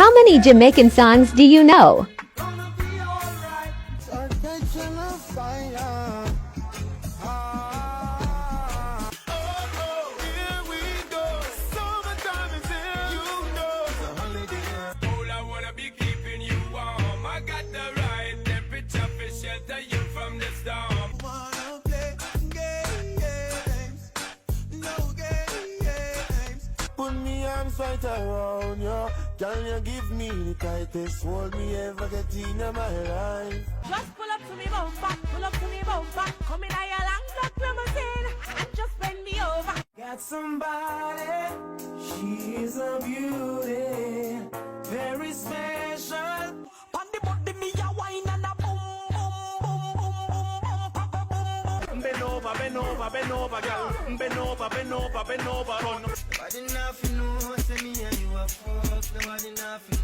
How many Jamaican songs do you know? Fight around you. Can you give me the tightest hold me ever get in my life? Just pull up to me bumper, pull up to me bumper. Come in a your long black limousine and just bend me over. Got somebody, she's a beauty, very special. On the body me a wine and a boom boom boom boom boom boom. Bend over, bend over, bend over, girl. Bend over, bend over, bend over, run. Nobody nothing know, say me and you are fucked. Nobody nothing